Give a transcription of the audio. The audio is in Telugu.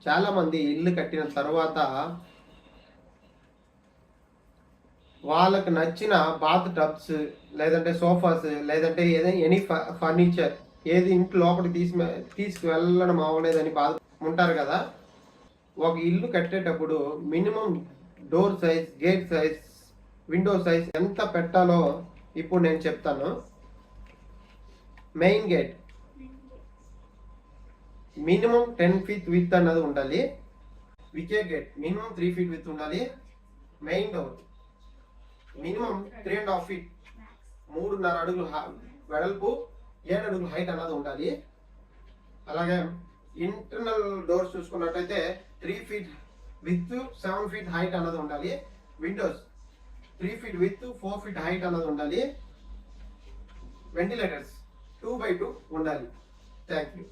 చాలామంది ఇల్లు కట్టిన తర్వాత వాళ్ళకు నచ్చిన బాత్ టబ్స్, లేదంటే సోఫాస్, లేదంటే ఏదైనా ఎనీ ఫర్నిచర్ ఏది ఇంటి లోపలికి తీసుకువెళ్ళడం అవ్వలేదని బాధ ఉంటారు కదా. ఒక ఇల్లు కట్టేటప్పుడు minimum door size, gate size, window size ఎంత పెట్టాలో ఇప్పుడు నేను చెప్తాను. Main gate minimum 10 feet width అన్నది ఉండాలి. Wicket gate minimum 3 feet width ఉండాలి. మెయిన్ డోర్ మినిమం 3.5 feet, 3.5 అడుగులు వెడల్పు, 7 అడుగులు హైట్ అన్నది ఉండాలి. అలాగే ఇంటర్నల్ డోర్స్ చూసుకున్నట్టయితే 3 feet విత్ 7 feet హైట్ అన్నది ఉండాలి. Windows 3 feet with 4 feet height అన్నది ఉండాలి. వెంటిలేటర్స్ 2x2 ఉండాలి. Thank you.